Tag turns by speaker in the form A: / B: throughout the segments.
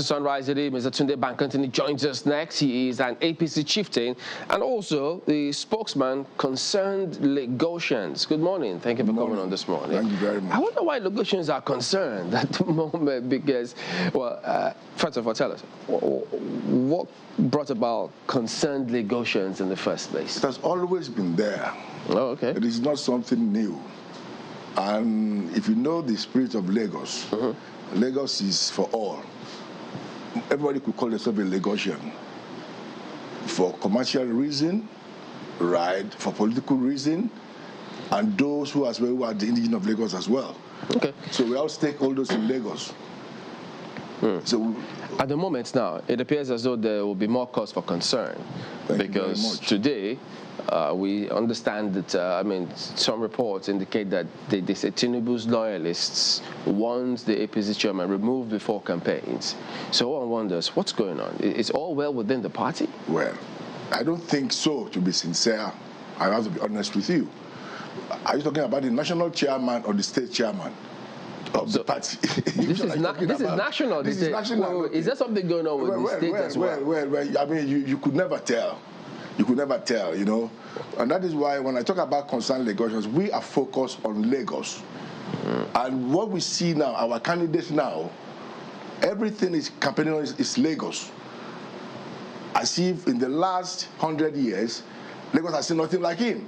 A: Sunrise today, Mr. Tunde Bank-Anthony joins us next. He is an APC chieftain and also the spokesman concerned Lagosians. Good morning. Thank you for coming on this morning.
B: Thank you very much.
A: I wonder why Lagosians are concerned at the moment because, well, first of all, tell us, what brought about concerned Lagosians in the first place?
B: It has always been there.
A: Oh, okay.
B: It is not something new. And if you know the spirit of Lagos, Lagos is for all. Everybody could call themselves a Lagosian for commercial reason, right? For political reason, and those who as well who are the indigenous of Lagos as well.
A: Okay.
B: So we all stakeholders in Lagos. So
A: at the moment now, it appears as though there will be more cause for concern because today we understand that, I mean, some reports indicate that they say Tinubu's loyalists want the APC chairman removed before campaigns. So one wonders, what's going on? Is all well within the party?
B: Well, I don't think so, to be sincere. I have to be honest with you. Are you talking about the national chairman or the state chairman of the party?
A: This is national.
B: This is national.
A: Is there something going on with the state as well?
B: Well, I mean, you could never tell. You could never tell, you know. And that is why when I talk about concerned Lagosians, we are focused on Lagos. And what we see now, our candidates now, everything is campaigning on is Lagos. As if in the last 100 years, Lagos has seen nothing like him.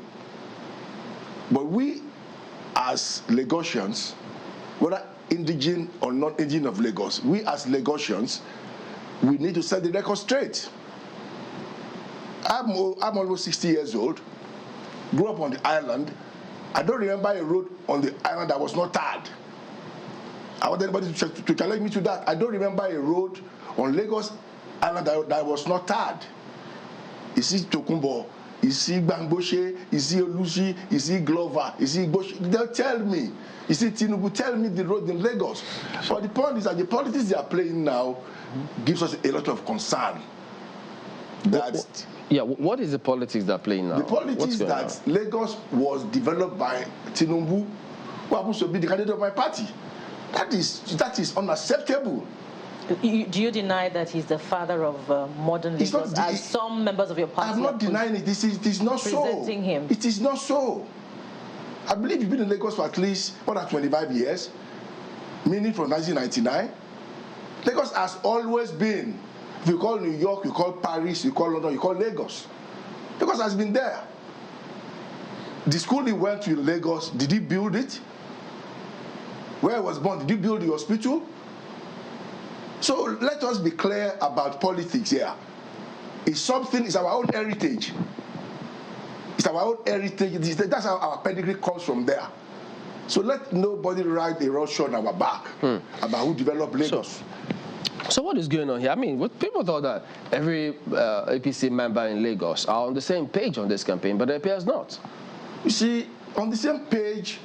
B: But we, as Lagosians, whether indigenous or not indigenous of Lagos, we as Lagosians, we need to set the record straight. I'm almost 60 years old, grew up on the island. I don't remember a road on the island that was not tarred. I want anybody to challenge me to that. I don't remember a road on Lagos Island that was not tarred. Is it Tokumbo? Is it Bangboshe? Is it Olushi? Is it Glover? Is it Bosh? They'll tell me. Is it Tinubu? Tell me the road in Lagos. But the point is that the politics they are playing now gives us a lot of concern.
A: What is the politics they're playing now?
B: The politics that Lagos was developed by Tinubu, who happens to be the candidate of my party. That is unacceptable.
C: Do you deny that he's the father of modern Lagos, as some members of your party
B: I'm not denying it. It is not so.
C: Presenting him.
B: It is not so. I believe you've been in Lagos for at least more than 25 years, meaning from 1999. Lagos has always been. If you call New York, you call Paris, you call London, you call Lagos. Lagos has been there. The school he went to in Lagos, did he build it? Where he was born, did he build the hospital? So let us be clear about politics here. It's our own heritage. It's our own heritage. That's how our pedigree comes from there. So let nobody ride a roughshod on our back about who developed Lagos.
A: So what is going on here? I mean, people thought that every APC member in Lagos are on the same page on this campaign, but it appears not.
B: You see, on the same page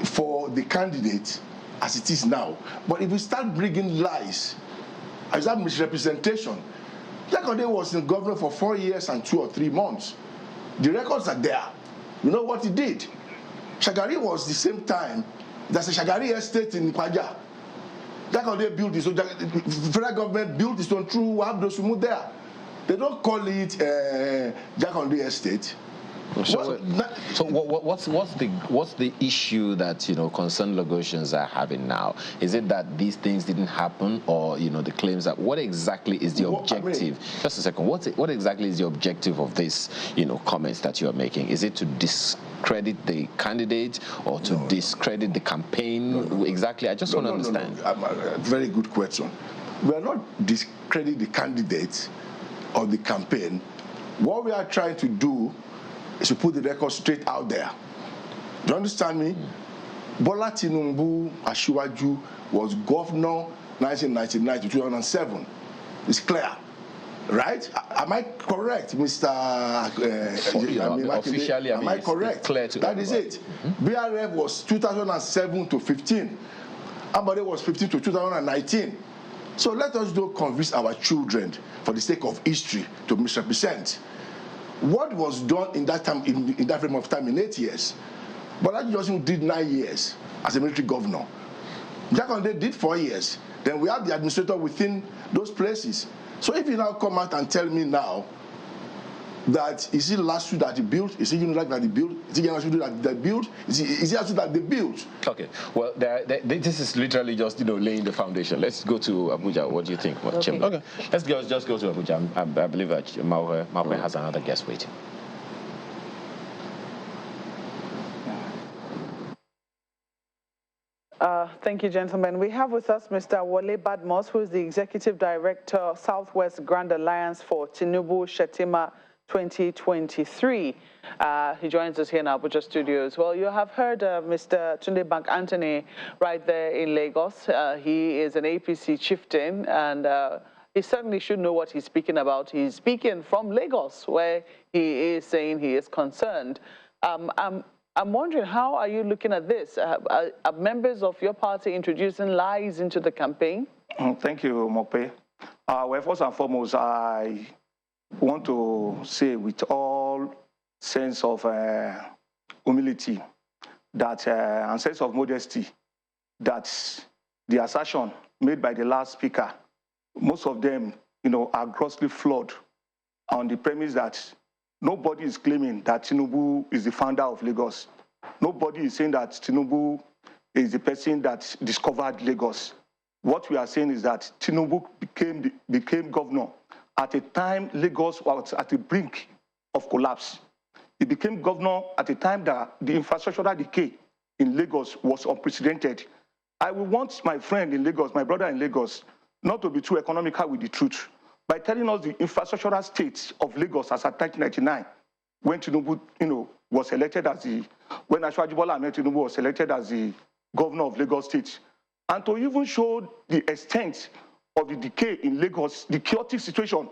B: for the candidate as it is now. But if we start bringing lies, as that misrepresentation, Jakande was in government for 4 years and 2 or 3 months. The records are there. You know what he did? Shagari was the same time. There's a Shagari estate in Ipaja. Jakande built his own, the federal government built his own through Abdosumu there. They don't call it Jakande estate.
D: So what's the issue that concerned Lagosians are having now? Is it that these things didn't happen, or the claims that what exactly is the objective? Just a second. What exactly is the objective of this comments that you are making? Is it to discredit the candidate or to discredit the campaign? Exactly. I just want to understand.
B: Very good question. We are not discrediting the candidate or the campaign. What we are trying to do is to put the record straight out there. Do you understand me? Bola Tinubu Ashiwaju was governor 1999 to 2007. It's clear, right? Am I correct, Mr.
D: Officially,
B: am I correct?
D: It's clear to
B: that is it. BRF was 2007 to 15. Ambode was 15 to 2019. So let us don't convince our children for the sake of history to misrepresent. What was done in that time, in that frame of time, in 8 years, Bola Tinubu did 9 years as a military governor. Jakande did 4 years. Then we have the administrator within those places. So if you now come out and tell me now that is it last week that he built, is it Unilag that he built, is it General that they built, is it actually that they built?
D: Okay, well, this is literally just laying the foundation. Let's go to Abuja. What do you think, Chairman? Okay, let's just go to Abuja. I believe that Mauhe has another guest waiting.
E: Thank you, gentlemen. We have with us Mr. Wole Badmus, who is the Executive Director, Southwest Grand Alliance for Tinubu Shetima 2023. He joins us here in Abuja studios. Well, you have heard Mr. Tunde Bank-Anthony right there in Lagos. He is an APC chieftain, and he certainly should know what he's speaking about. He's speaking from Lagos, where he is saying he is concerned. I'm wondering, how are you looking at this? Are members of your party introducing lies into the campaign?
F: Thank you, Mope. Well, first and foremost, I want to say with all sense of humility that and sense of modesty that the assertion made by the last speaker, most of them, are grossly flawed on the premise that nobody is claiming that Tinubu is the founder of Lagos. Nobody is saying that Tinubu is the person that discovered Lagos. What we are saying is that Tinubu became governor at a time Lagos was at the brink of collapse. He became governor at a time that the infrastructural decay in Lagos was unprecedented. I will want my friend in Lagos, my brother in Lagos, not to be too economical with the truth by telling us the infrastructural state of Lagos as at 1999, when Tinubu, was elected as when Bola Tinubu was elected as the governor of Lagos State, and to even show the extent of the decay in Lagos, the chaotic situation,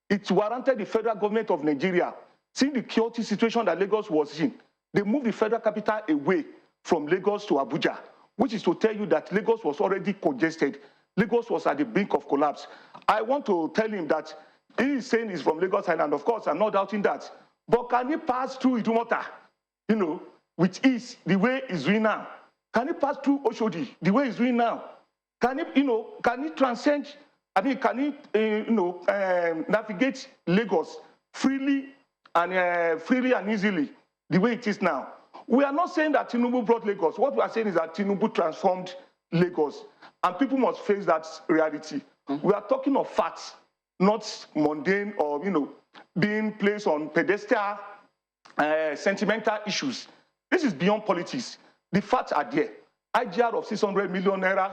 F: it warranted the federal government of Nigeria, seeing the chaotic situation that Lagos was in, they moved the federal capital away from Lagos to Abuja, which is to tell you that Lagos was already congested. Lagos was at the brink of collapse. I want to tell him that he is saying he's from Lagos Island. Of course, I'm not doubting that. But can he pass through Idumota, with ease, the way he's doing now? Can he pass through Oshodi, the way he's doing now? Can he, can he transcend, can he, navigate Lagos freely and easily, the way it is now? We are not saying that Tinubu brought Lagos. What we are saying is that Tinubu transformed Lagos, and people must face that reality. We are talking of facts, not mundane or, being placed on pedestal, sentimental issues. This is beyond politics. The facts are there. IGR of 600 million naira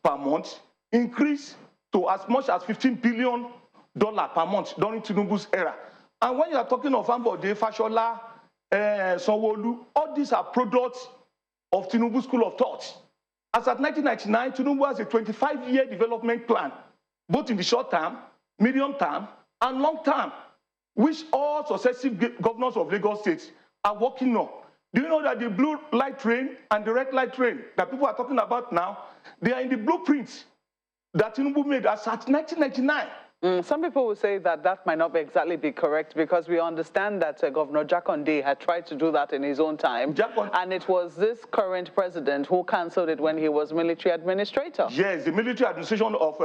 F: per month increased to as much as $15 billion per month during Tinubu's era. And when you are talking of Ambode, Fashola, Sanwo-Olu, all these are products of Tinubu's school of thought. As at 1999, Tinubu has a 25-year development plan, both in the short term, medium term, and long term, which all successive governors of Lagos State are working on. Do you know that the blue light train and the red light train that people are talking about now, they are in the blueprints that Tinubu made as at 1999?
E: Some people will say that that might not exactly be correct, because we understand that Governor Jakonde had tried to do that in his own time. And it was this current president who cancelled it when he was military administrator.
F: Yes, the military administration of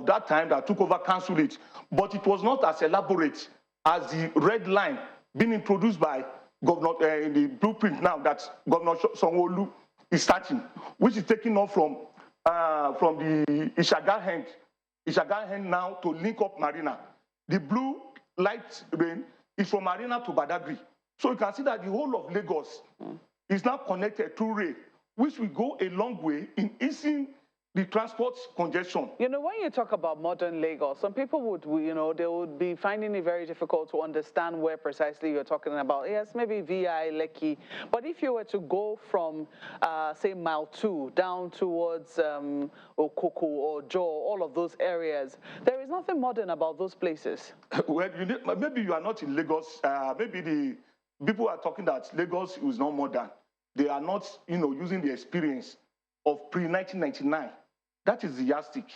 F: that time that took over cancelled it. But it was not as elaborate as the red line being introduced by Governor in the blueprint now that Governor Sanwo-Olu is starting, which is taking off from the Ishaga hand now to link up Marina. The blue light rain is from Marina to Badagry. So you can see that the whole of Lagos is now connected through rail, which will go a long way in easing the transport congestion.
E: When you talk about modern Lagos, some people would, they would be finding it very difficult to understand where precisely you're talking about. Yes, maybe VI, Lekki. But if you were to go from, say, Mile 2 down towards Okoko or Jo, all of those areas, there is nothing modern about those places.
F: Well, maybe you are not in Lagos. Maybe the people are talking that Lagos is not modern. They are not, using the experience of pre-1999. That is the yardstick.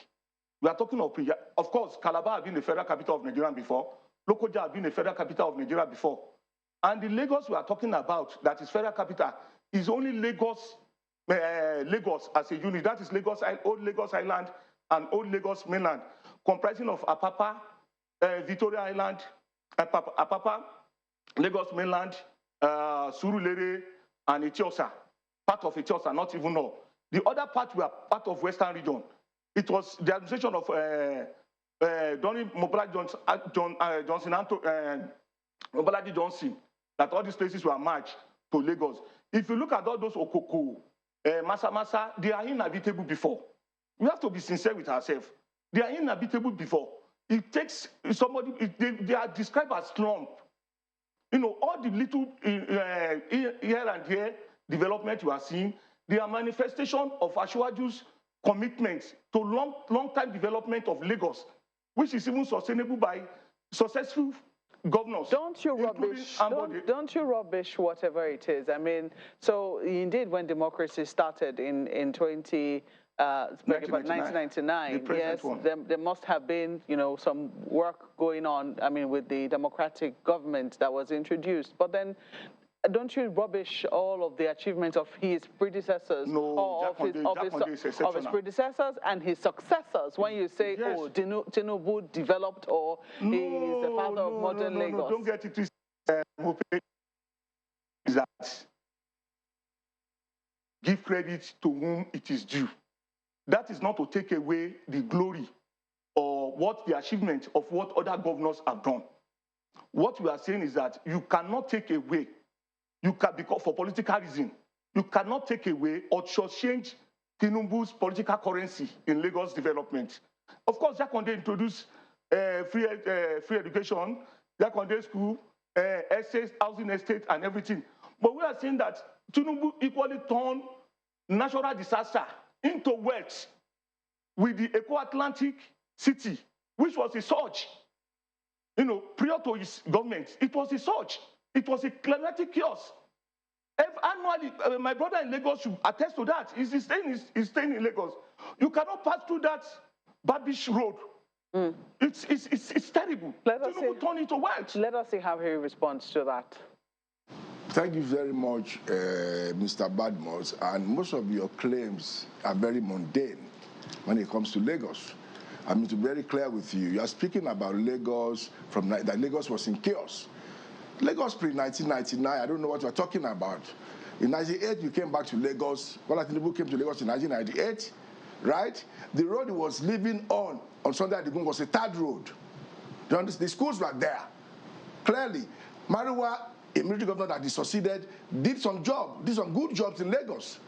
F: We are talking of course, Calabar had been the federal capital of Nigeria before. Lokoja had been the federal capital of Nigeria before. And the Lagos we are talking about, that is federal capital, is only Lagos as a unit. That is old Lagos Island and Old Lagos mainland, comprising of Apapa, Victoria Island, Apapa, Lagos mainland, Surulere, and Etiosa. Part of Etiosa, not even all. The other part were part of Western region. It was the administration of Donny Mobolaji Johnson that all these places were merged to Lagos. If you look at all those Okoko, Masa, they are inhabitable before. We have to be sincere with ourselves. They are inhabitable before. It takes somebody, they are described as slump. You know, all the little here and there development you are seeing, they are manifestation of Asiwaju's commitment to long-term development of Lagos, which is even sustainable by successful governors.
E: Don't you rubbish? Don't you rubbish whatever it is? I mean, so indeed, when democracy started in 1999, yes, there must have been, you know, some work going on. I mean, with the democratic government that was introduced, but then. Don't you rubbish all of the achievements of his predecessors, or of his predecessors and his successors when you say, yes, oh, Tinubu developed, or he is the father of modern Lagos?
F: No, don't get it twisted. Is that give credit to whom it is due. That is not to take away the glory or what the achievement of what other governors have done. What we are saying is that you cannot take away. Because for political reason, you cannot take away or change Tinubu's political currency in Lagos development. Of course, Jakonde introduced free education, Jakonde school, estates, housing estate, and everything. But we are saying that Tinubu equally turned natural disaster into wealth with the Eco-Atlantic city, which was a surge. You know, prior to his government, it was a surge. It was a climatic chaos. Annually, my brother in Lagos should attest to that. He's staying in Lagos. You cannot pass through that Babish road. It's terrible. Tinubu turned into wealth.
E: Let us see how he responds to that.
B: Thank you very much, Mr. Badmus. And most of your claims are very mundane when it comes to Lagos. I mean, to be very clear with you, you are speaking about Lagos that Lagos was in chaos. Lagos pre-1999, I don't know what you're talking about. In 1998, you came back to Lagos. Bola Tinubu came to Lagos in 1998, right? The road he was living on Sunday Adigun was a third road. The schools were there. Clearly, Mariwa, a military governor that he succeeded, did some good jobs in Lagos.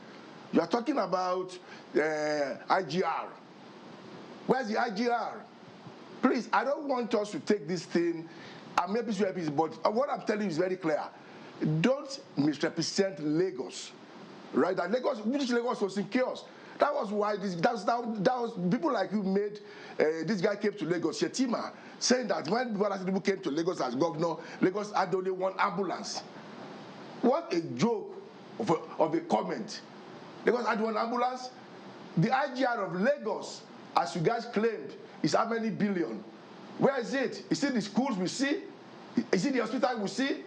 B: You are talking about IGR. Where's the IGR? Please, I don't want us to take this thing. I'm happy to help you, but what I'm telling you is very clear. Don't misrepresent Lagos, right? That British Lagos was in chaos. That was why that was people like you made. This guy came to Lagos, Shetima, saying that when Bola Tinubu came to Lagos as governor, Lagos had only one ambulance. What a joke of a comment. Lagos had one ambulance. The IGR of Lagos, as you guys claimed, is how many billion? Where is it? Is it the schools we see? Is it the hospital we see?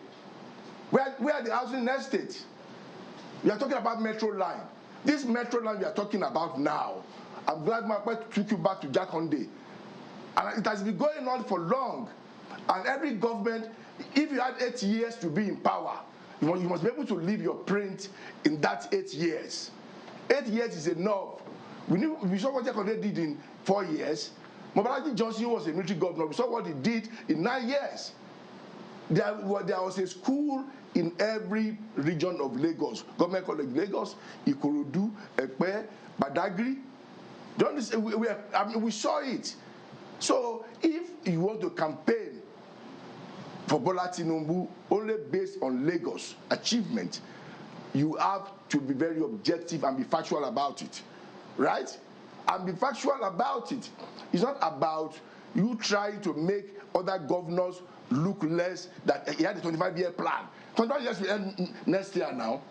B: Where are the housing estates? We are talking about metro line. This metro line we are talking about now, I'm glad my took you back to Jakonde. And it has been going on for long. And every government, if you had 8 years to be in power, you must be able to leave your print in that 8 years. 8 years is enough. We saw what Jakonde did in 4 years. Mobolaji Johnson was a military governor. We saw what he did in 9 years. There was a school in every region of Lagos. Government College Lagos, Ikorodu, Ekpe, Badagry. We saw it. So if you want to campaign for Bola Tinubu only based on Lagos achievement, you have to be very objective and be factual about it, right? And be factual about it. It's not about you trying to make other governors look less, that he had a 25-year plan. 25 years will end next year now,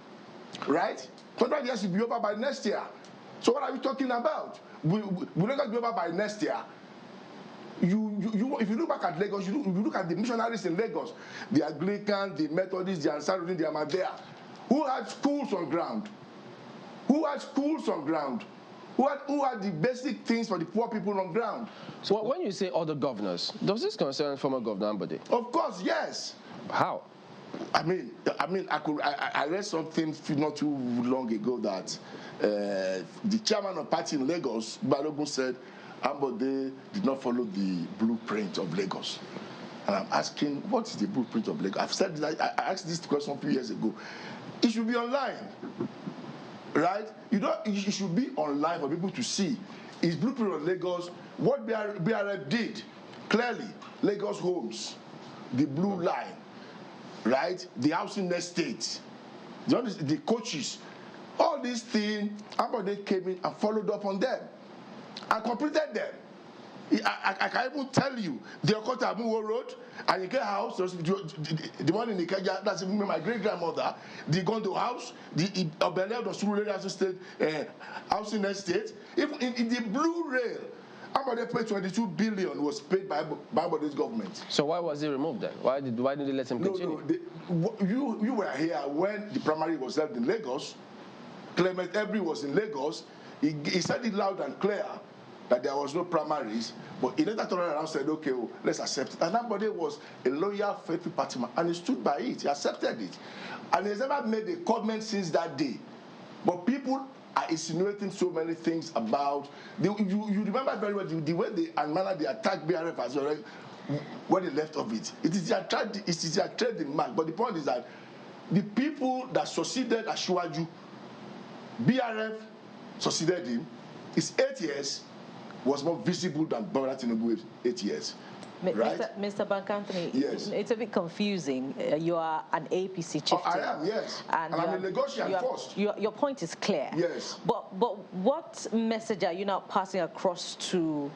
B: right? 25 years will be over by next year. So what are we talking about? Will Lagos be over by next year? If you look back at Lagos, you look at the missionaries in Lagos, the Anglicans, the Methodists, the Ansarudin, the Ahmadiyya, who had schools on ground? Who had schools on ground? who are the basic things for the poor people on ground.
A: So when you say other governors, does this concern former Governor Ambode?
B: Of course, yes.
A: How?
B: I read something not too long ago that the chairman of party in Lagos, Balogun, said Ambode did not follow the blueprint of Lagos. And I'm asking, what is the blueprint of Lagos? I've said that, I asked this question a few years ago. It should be online, right? You should be online for people to see. Is blueprint of Lagos what BRF did? Clearly, Lagos Homes, the blue line, right? The housing estate, the coaches, all these things. Ambode came in and followed up on them and completed them. I can even tell you the Okota Amuwo Road, Anike House, the one in Ikeja, that's my great-grandmother, the Gondo House, the Obele, the Surulere State housing estate, even in the Blue Rail. Ambode paid 22 billion was paid by Ambode's government.
A: So why was he removed then? Why did they let him continue?
B: You were here when the primary was held in Lagos. Clement Ebri was in Lagos. He said it loud and clear that there was no primaries, but he later turned around and said, okay, let's accept it. And Ambode was a loyal, faithful party man, and he stood by it, he accepted it. And he has never made a comment since that day. But people are insinuating so many things about, you remember very well the way they attacked BRF as well, when they left of it. It is their trading mark, but the point is that the people that succeeded Asiwaju, BRF succeeded him, his 8 years was more visible than Bola Tinubu's 8 years. Right?
C: Mr. Bank-Anthony,
B: yes.
C: It's a bit confusing. You are an APC chieftain.
B: I am, yes. And I'm a negotiator first.
C: Your point is clear.
B: Yes.
C: But what message are you now passing across to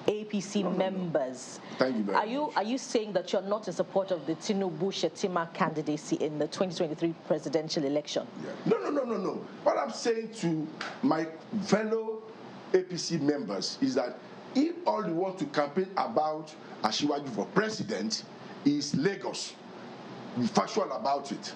C: APC members?
B: Thank you very much.
C: Are you saying that you're not in support of the Tinubu-Shettima candidacy in the 2023 presidential election?
B: Yeah. No. What I'm saying to my fellow APC members is that if all you want to campaign about Asiwaju for president is Lagos, be factual about it.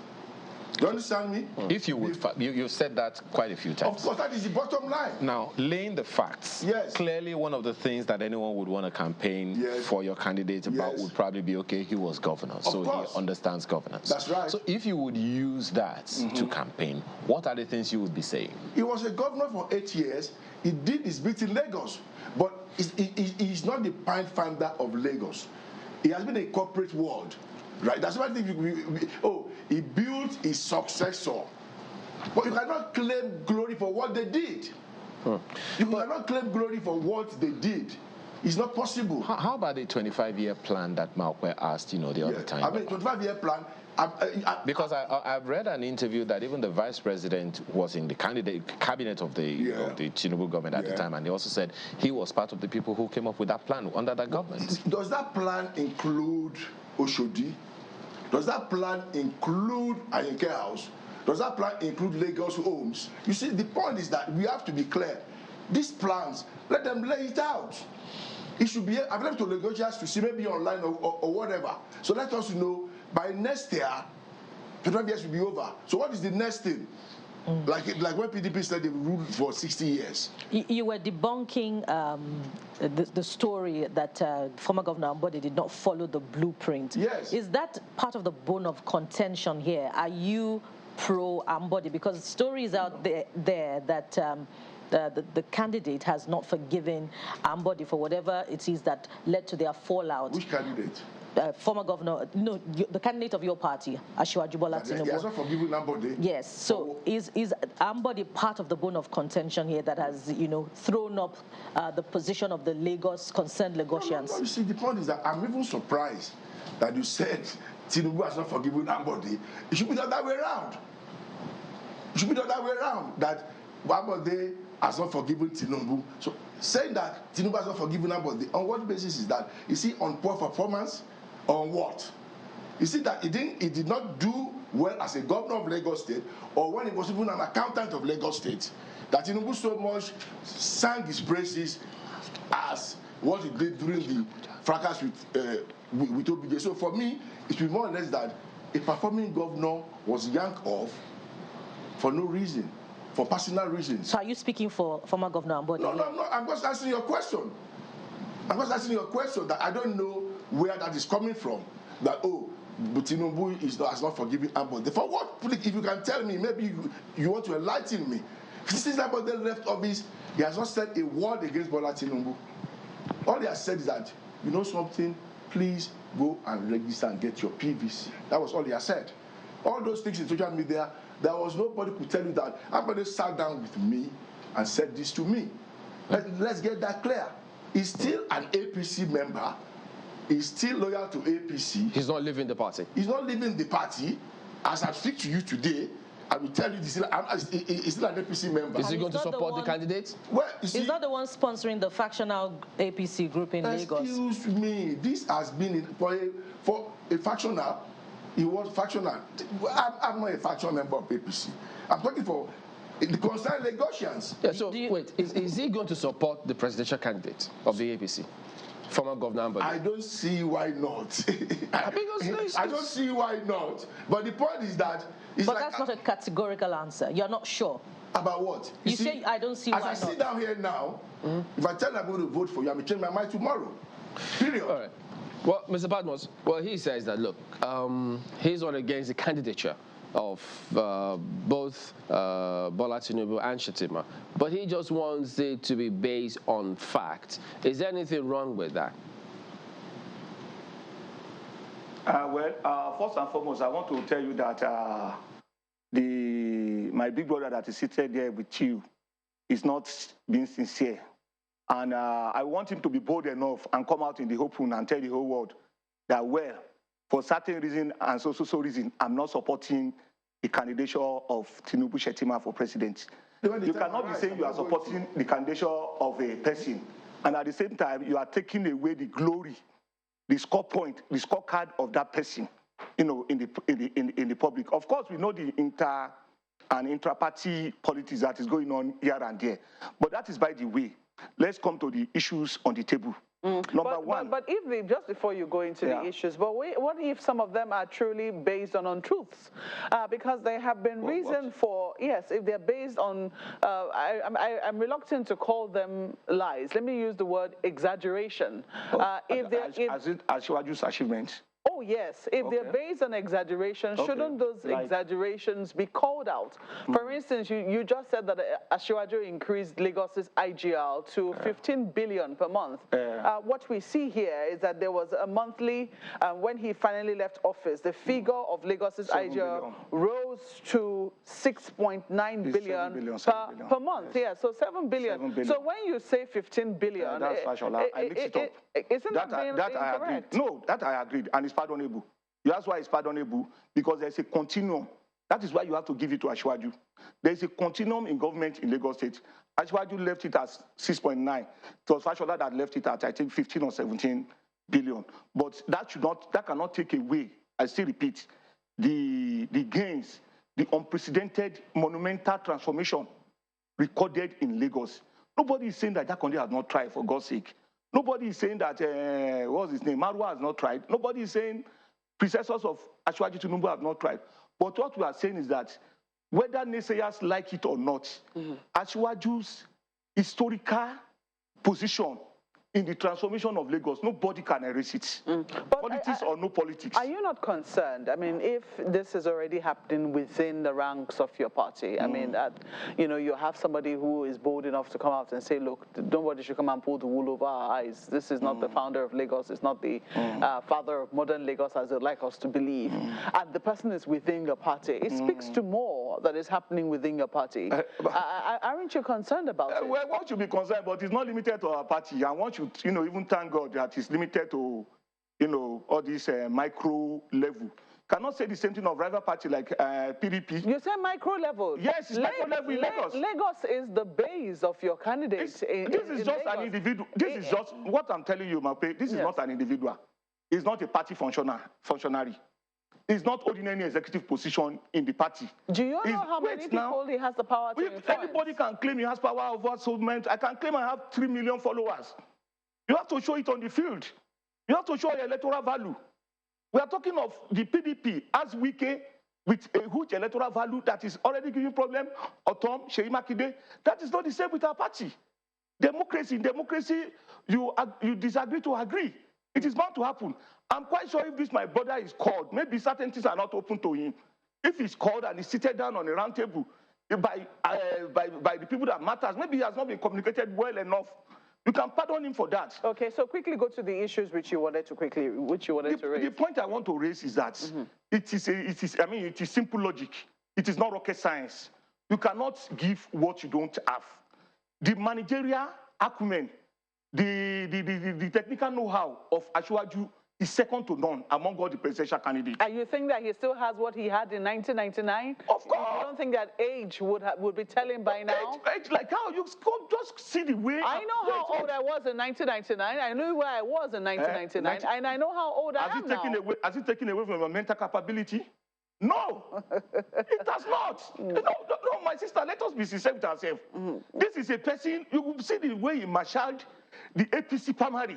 B: Do you understand me?
D: If you would, you've said that quite a few times.
B: Of course, that is the bottom line.
D: Now, laying the facts.
B: Yes.
D: Clearly, one of the things that anyone would want to campaign for your candidate about would probably be, okay, he was governor, so he understands governance.
B: That's right.
D: So if you would use that to campaign, what are the things you would be saying?
B: He was a governor for 8 years. He did his bit in Lagos, but he's not the finder of Lagos. He has been a corporate world. Right, that's why I think he built his successor. But you cannot claim glory for what they did. You cannot claim glory for what they did. It's not possible.
D: How about the 25-year plan that Malkwe asked, the other time?
B: I mean, 25-year plan.
D: Because I've read an interview that even the vice president was in the cabinet of the Tinubu government at the time, and he also said he was part of the people who came up with that plan under that government.
B: Does that plan include Oshodi? Does that plan include Anike House? Does that plan include Lagos Homes? You see, the point is that we have to be clear. These plans, let them lay it out. It should be, I've left to negotiators to see, maybe online or whatever. So let us know by next year, 25 years will be over. So what is the next thing? Like when PDP said they ruled for 60 years.
C: You were debunking the story that former Governor Ambode did not follow the blueprint.
B: Yes.
C: Is that part of the bone of contention here? Are you pro-Ambode? Because stories out there that the candidate has not forgiven Ambode for whatever it is that led to their fallout.
B: Which candidate?
C: Former governor, no, the candidate of your party, Asiwaju Bola Tinubu.
B: He has not forgiven Ambode.
C: Yes. So is Ambode part of the bone of contention here that has, thrown up the position of the concerned Lagosians?
B: No, you see, the point is that I'm even surprised that you said Tinubu has not forgiven Ambode. It should be the other way around. It should be the other way around, that Ambode has not forgiven Tinubu. So saying that Tinubu has not forgiven Ambode, on what basis is that? You see, on poor performance? On what? You see that he did not do well as a governor of Lagos State, or when he was even an accountant of Lagos State, that Tinubu so much sang his praises as what he did during the fracas with OBJ. So for me, it will be more or less that a performing governor was yanked off for no reason. for personal reasons.
C: So are you speaking for former Governor Ambode?
B: No, I'm not. I'm just answering your question. I'm just asking you a question that I don't know where that is coming from. That, oh, but Tinubu has not forgiven Ambode. For what? If you can tell me, maybe you want to enlighten me. Since Ambode left office, he has not said a word against Bola Tinubu. All he has said is that, you know something, please go and register and get your PVC. That was all he has said. All those things in social media, there was nobody could tell you that Ambode sat down with me and said this to me. Let's get that clear. He's still an APC member. He's still loyal to APC.
A: He's not leaving the party.
B: He's not leaving the party. As I speak to you today, I will tell you, he's still an APC member.
A: Is he going to support the candidate?
B: Well, he's
C: not the one sponsoring the factional APC group in Lagos.
B: Excuse me. This has been for a factional. He was factional. I'm not a factional member of APC. I'm talking for the concerned Lagosians.
A: Yeah, so wait, is he going to support the presidential candidate of the APC? Former Governor Ambode?
B: I don't see why not. I don't see why not. But the point is that...
C: But that's not a categorical answer. You're not sure.
B: About what?
C: You say, I don't see why not.
B: As I sit down here now, if I tell you I'm going to vote for you, I may change my mind tomorrow. Period.
A: All right. Well, Mr. Badmos, well, he says that, look, he's not against the candidature of both Bola Tinubu and Shettima, but he just wants it to be based on fact. Is there anything wrong with that?
F: First and foremost, I want to tell you that my big brother that is seated there with you is not being sincere. And I want him to be bold enough and come out in the open and tell the whole world that, well, for certain reason and so reason, I'm not supporting the candidature of Tinubu Shettima for president. You cannot be saying you are supporting the candidature of a person, and at the same time, you are taking away the glory, the score point, the scorecard of that person, you know, in the public. Of course, we know the intra-party politics that is going on here and there, but that is by the way. Let's come to the issues on the table. Number one.
E: But if they, just before you go into the issues, but what if some of them are truly based on untruths? Because they have been reasoned for, yes, if they're based on, I'm reluctant to call them lies. Let me use the word exaggeration.
F: As Shiwaju's achievements.
E: Oh, yes. If they're based on exaggeration, shouldn't those exaggerations be called out? For instance, you just said that Asiwaju increased Lagos's IGL to 15 billion per month. What we see here is that there was a monthly, when he finally left office, the figure of Lagos's IGL rose to 6.9 billion per month. Yes. Yeah, so 7 billion. So when you say 15 billion,
F: that's Fashola. I mixed it up.
E: Isn't that being incorrect?
F: I agreed. No, that I agreed, and it's pardonable. You ask why it's pardonable? Because there's a continuum. That is why you have to give it to Asiwaju. There's a continuum in government in Lagos State. Asiwaju left it at 6.9. It was Fashola that left it at, I think, 15 or 17 billion. But that cannot take away, I still repeat, the gains, the unprecedented monumental transformation recorded in Lagos. Nobody is saying that country has not tried, for God's sake. Nobody is saying that, what's his name, Marwa has not tried. Nobody is saying predecessors of Asiwaju Tinubu have not tried. But what we are saying is that whether naysayers like it or not, Asiwaju's historical position in the transformation of Lagos, nobody can erase it. Politics or no politics.
E: Are you not concerned? I mean, if this is already happening within the ranks of your party, I mean, that, you know, you have somebody who is bold enough to come out and say, look, nobody should come and pull the wool over our eyes. This is not the founder of Lagos. It's not the father of modern Lagos, as they'd like us to believe. And the person is within your party. It speaks to more that is happening within your party. Aren't you concerned about it?
F: Well, one should be concerned, but it's not limited to our party. And one should, you know, even thank God that it's limited to, you know, all this micro level. Cannot say the same thing of rival party like PDP.
E: You say micro level.
F: Yes, it's micro level in Lagos.
E: Lagos is the base of your candidate.
F: This is just an individual. This is just what I'm telling you, Mape. This is not an individual. It's not a party functionary. It's not holding any executive position in the party.
E: Do you know how many people he has the power to influence?
F: Everybody can claim he has power over so many. I can claim I have 3 million followers. You have to show it on the field. You have to show your electoral value. We are talking of the PDP as Wike, with a huge electoral value that is already giving problem, Otom, Seyi Makinde, that is not the same with our party. Democracy, in democracy, you disagree to agree. It is bound to happen. I'm quite sure if this my brother is called, maybe certain things are not open to him. If he's called and he's seated down on a round table by the people that matters, maybe he has not been communicated well enough. You can pardon him for that.
E: Okay, so quickly go to the issues which you wanted to raise.
F: The point I want to raise is that it is simple logic. It is not rocket science. You cannot give what you don't have. The managerial acumen, the technical know-how of Asiwaju is second to none among all the presidential candidates.
E: And you think that he still has what he had in 1999?
F: Of course.
E: You don't think that age would be telling by now?
F: Age like how? You just see the way.
E: I know how old I was in 1999. I knew where I was in 1999. And I know how old I am now.
F: Has it taken away from your mental capability? No, it has not. No, my sister, let us be sincere with ourselves. This is a person, you will see the way he marshaled the APC primary.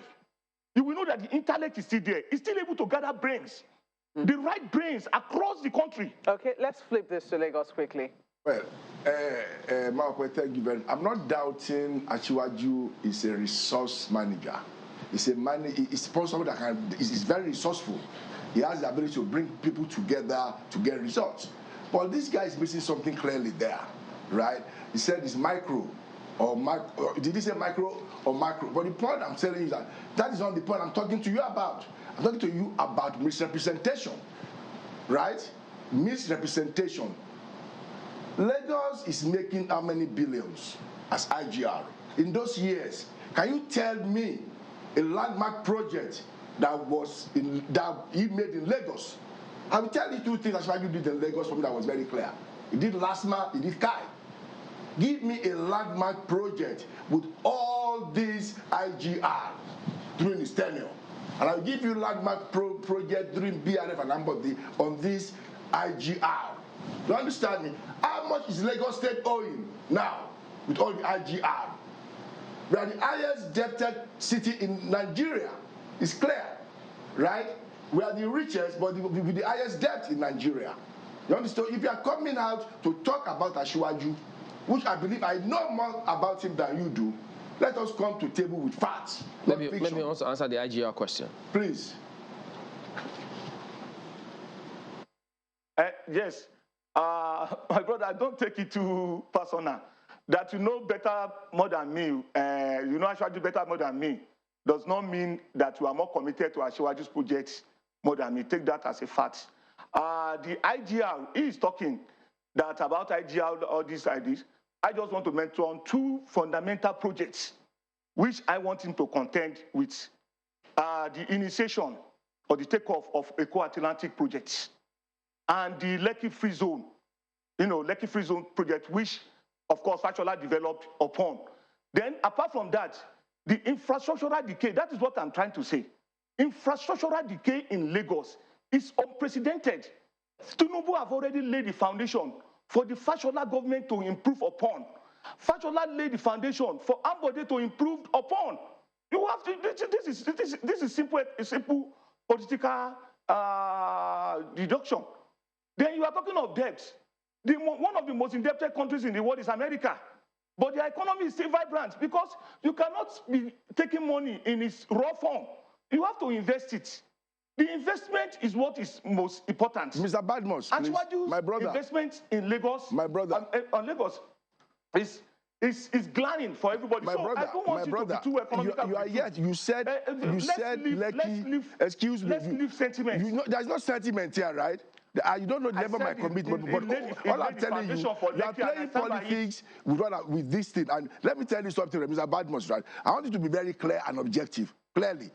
F: You will know that the intellect is still there. He's still able to gather brains, the right brains across the country.
E: Okay, let's flip this to Lagos quickly.
B: Well, Marco, thank you very much. I'm not doubting Asiwaju is a resource manager. He's someone that is very resourceful. He has the ability to bring people together to get results. But this guy is missing something clearly there, right? He said it's micro or micro. Did he say micro or macro? But the point I'm telling you is that is not the point I'm talking to you about. I'm talking to you about misrepresentation, right? Misrepresentation. Lagos is making how many billions as IGR? In those years, can you tell me a landmark project that he made in Lagos? I will tell you two things Asiwaju did in Lagos for me that was very clear. He did LASMA, he did Kai. Give me a landmark project with all these IGR during his tenure. And I'll give you landmark project during BRF and Ambode on this IGR. Do you understand me? How much is Lagos State owing now with all the IGR? We are the highest debted city in Nigeria. It's clear, right? We are the richest, but with the highest debt in Nigeria. You understand? If you are coming out to talk about Asiwaju, which I believe I know more about him than you do, let us come to table with facts.
A: Let me also answer the IGR question.
B: Please.
F: Yes. My brother, don't take it too personal. That you know better more than me, you know Asiwaju better more than me, does not mean that you are more committed to Asiwaju's projects more than me. Take that as a fact. The IGR, he is talking that about IGR, all these ideas. I just want to mention two fundamental projects which I want him to contend with. The initiation or the takeoff of Eco-Atlantic projects and the Lekki Free Zone, Lekki Free Zone project, which, of course, Fashola developed upon. Then, apart from that, the infrastructural decay, that is what I'm trying to say. Infrastructural decay in Lagos is unprecedented. Tinubu have already laid the foundation for the Fashola government to improve upon. Fashola laid the foundation for Ambode to improve upon. You have to, this is simple political deduction. Then you are talking of debt. One of the most indebted countries in the world is America. But their economy is still vibrant because you cannot be taking money in its raw form. You have to invest it. The investment is what is most important.
B: Mr. Badmus, please. My brother.
F: Investment in Lagos,
B: my brother,
F: on Lagos is glaring for everybody.
B: My brother,
F: I don't want
B: my brother,
F: to be too economical.
B: You are yet. You said Lekki. Excuse me.
F: Let's leave sentiment.
B: There's no sentiment here, right? You don't know the level of my commitment, but all I'm telling you, you are playing politics with this thing. And let me tell you something, Mr. Badmus, right? I want you to be very clear and objective. Clearly,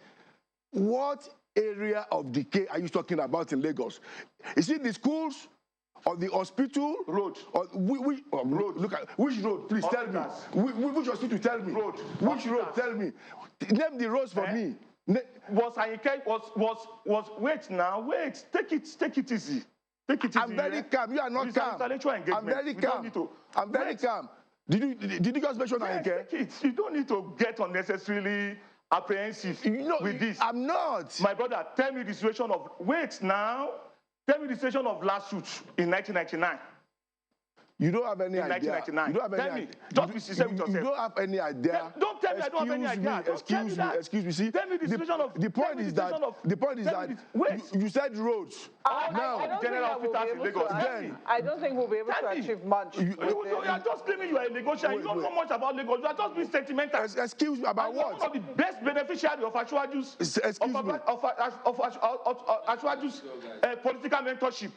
B: what area of decay are you talking about in Lagos? Is it the schools or the hospital?
F: Road.
B: Or road. Look at which road, please tell me. Which hospital? Tell me.
F: Road.
B: Which road? Tell me. Name the roads for me. Wait now, wait. Take it easy. Take it easy. I'm very calm. You are not calm. I'm very calm. I'm very calm. Did you just mention Ayinke?
F: You don't need to get unnecessarily apprehensive with this.
B: I'm not.
F: My brother, tell me the situation of wait now. Tell me the situation of lawsuits in 1999.
B: You don't have any
F: in
B: idea.
F: 1999.
B: You don't have any
F: Tell me.
B: idea.
F: Just be sincere with yourself.
B: You don't have any idea.
F: Don't tell me I don't have any idea.
B: Excuse me. See,
F: tell me the situation of.
B: The point is that. The point is that. You said roads.
F: Now,
E: I don't
F: general hospitals in Lagos.
E: I don't think we'll be able to achieve much.
F: You are just claiming you are a negotiator. You don't know much about Lagos. You are just being sentimental.
B: Excuse me, about what?
F: One of the best beneficiaries of Ashwaju's political mentorship.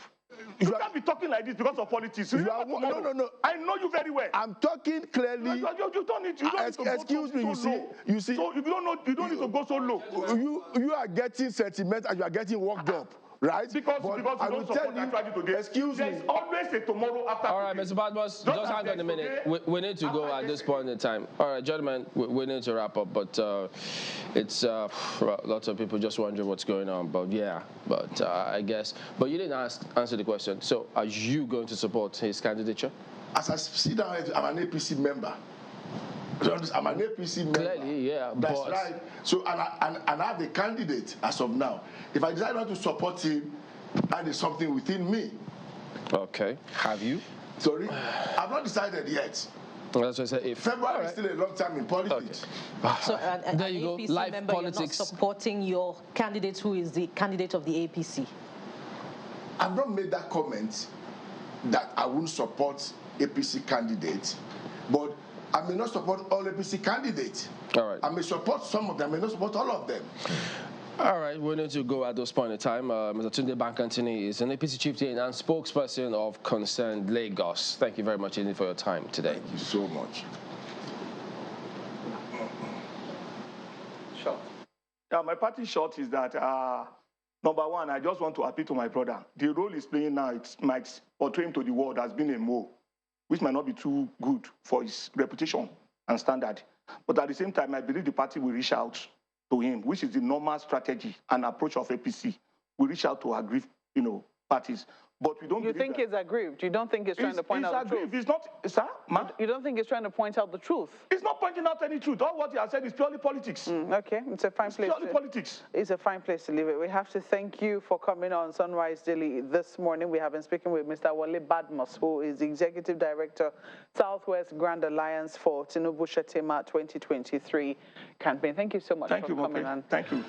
F: You can't be talking like this because of politics.
B: No.
F: I know you very well.
B: I'm talking clearly.
F: You don't need to
B: excuse me. You see.
F: So you don't need to go so low.
B: You are getting sentimental and you are getting worked up. Right?
F: Because you don't support Ashwaju today.
B: Excuse me.
F: There's always a tomorrow after.
A: All right, Mr. Badmus, just hang on a minute. We need to go at this point in time. All right, gentlemen, we need to wrap up, but it's lots of people just wondering what's going on. But yeah, I guess. But you didn't answer the question. So are you going to support his candidature?
B: As I sit down, I'm an APC member. I'm an APC member.
A: Clearly, yeah.
B: That's right. So, and I have a candidate as of now. If I decide not to support him, that is something within me.
A: Okay. Have you?
B: Sorry? I've not decided yet.
A: That's what I said.
B: February is still a long time in politics.
A: Okay.
C: So,
A: there you go.
C: APC
A: Live
C: member,
A: politics.
C: You're not supporting your candidate who is the candidate of the APC?
B: I've not made that comment that I won't support APC candidates, but I may not support all APC candidates.
A: All right.
B: I may support some of them, I may not support all of them.
A: All right, we need to go at this point in time. Mr. Tunde Bank-Anthony is an APC chieftain and spokesperson of Concerned Lagos. Thank you very much, Indy, for your time today.
B: Thank you so much.
F: Short. Yeah, my party short is that, number one, I just want to appeal to my brother. The role he's playing now, it might portray him to the world as being a mole, which might not be too good for his reputation and standard. But at the same time, I believe the party will reach out to him, which is the normal strategy and approach of APC. We reach out to aggrieved, parties. But we don't.
E: You think he's aggrieved? You don't think he's trying to point out the truth?
F: He's not, sir, ma'am?
E: You don't think he's trying to point out the truth?
F: He's not pointing out any truth. All what he has said is purely politics.
E: Okay, it's a fine place.
F: Purely politics.
E: It's a fine place to leave it. We have to thank you for coming on Sunrise Daily this morning. We have been speaking with Mr. Wole Badmus, who is the Executive Director, Southwest Grand Alliance for Tinubu Shettima 2023 campaign. Thank you so much for coming on.
F: Thank you.